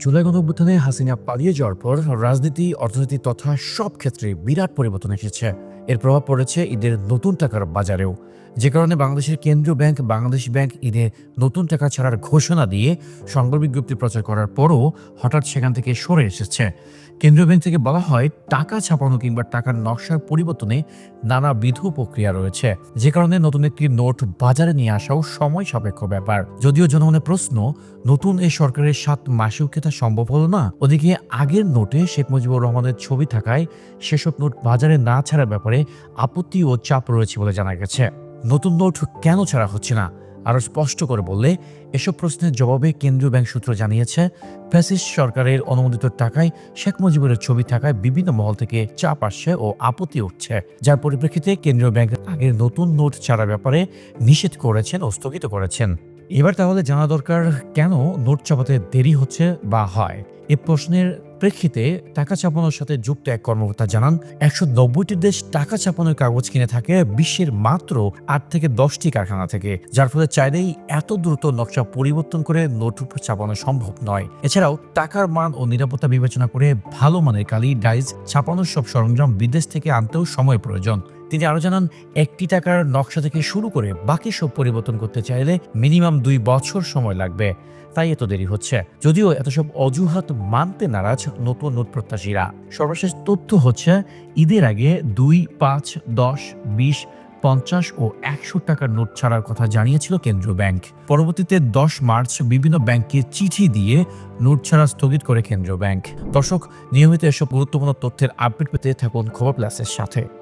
জুলাই গণঅভ্যুত্থানে হাসিনা পালিয়ে যাওয়ার পর রাজনীতি, অর্থনীতি তথা সব ক্ষেত্রে বিরাট পরিবর্তন এসেছে। এর প্রভাব পড়েছে ঈদের নতুন টাকার বাজারেও। যে কারণে বাংলাদেশের কেন্দ্রীয় ব্যাংক বাংলাদেশ ব্যাংক ঈদে নতুন টাকা ছাড়ার ঘোষণা দিয়ে সংবাদ বিজ্ঞপ্তি প্রচার করার পরও হঠাৎ সেখান থেকে সরে এসেছে। কেন্দ্রীয় ব্যাংক থেকে বলা হয়, টাকা ছাপানো কিংবা টাকার নকশার পরিবর্তনে নানাবিধ প্রক্রিয়া রয়েছে, যে কারণে নতুন একটি নোট বাজারে নিয়ে আসাও সময় সাপেক্ষ ব্যাপার। যদিও জনমনে প্রশ্ন, নতুন এই সরকারের 7 মাসেও কি তা সম্ভব হলো না? ওদিকে আগের নোটে শেখ মুজিবুর রহমানের ছবি থাকায় সেসব নোট বাজারে না ছাড়ার ব্যাপারে আপত্তি ও চাপ রয়েছে বলে জানা গেছে। নতুন নোট কেন ছাড়া হচ্ছে না আরো স্পষ্ট করে বললে, এসব প্রশ্নের জবাবে কেন্দ্রীয় ব্যাংক সূত্র জানিয়েছে, ফ্যাসিস্ট সরকারের অনুমোদিত টাকায় শেখ মুজিবুরের ছবি থাকায় বিভিন্ন মহল থেকে চাপ আসছে ও আপত্তি উঠছে, যার পরিপ্রেক্ষিতে কেন্দ্রীয় ব্যাংক আগের নতুন নোট ছাড়ার ব্যাপারে নিষেধ করেছেন ও স্থগিত করেছেন। এবার তাহলে জানা দরকার, কেন নোট ছাপাতে দেরি হচ্ছে বা হয়। এ প্রশ্নের প্রেক্ষিতে টাকা ছাপানোর সাথে যুক্ত এক কর্মকর্তা জানান, 190টি দেশ টাকা ছাপানোর কাগজ কিনে থাকে বিশ্বের মাত্র 8 থেকে 10টি কারখানা থেকে, যার ফলে চাইলেই এত দ্রুত নকশা পরিবর্তন করে নোট ছাপানো সম্ভব নয়। এছাড়াও টাকার মান ও নিরাপত্তা বিবেচনা করে ভালো মানের কালি, ডাইজ, ছাপানোর সব সরঞ্জাম বিদেশ থেকে আনতেও সময় প্রয়োজন। তিনি আরো জানান, একটি টাকার নকশা থেকে শুরু করে বাকি সব পরিবর্তন করতে চাইলে মিনিমাম 2 বছর সময় লাগবে, তাই এত দেরি হচ্ছে। যদিও এত সব অজুহাত মানতে নারাজ নতুন নোট প্রত্যাশীরা। সর্বশেষ তথ্য হচ্ছে, ঈদের আগে 2, 5, 10, 20, 50 ও 100 টাকার নোট ছাড়ার কথা জানিয়েছিল কেন্দ্রীয় ব্যাংক। পরবর্তীতে 10 মার্চ বিভিন্ন ব্যাংকে চিঠি দিয়ে নোট ছাড়া স্থগিত করে কেন্দ্রীয় ব্যাংক। দর্শক, নিয়মিত এসব গুরুত্বপূর্ণ তথ্যের আপডেট পেতে থাকুন খবর প্লাসের সাথে।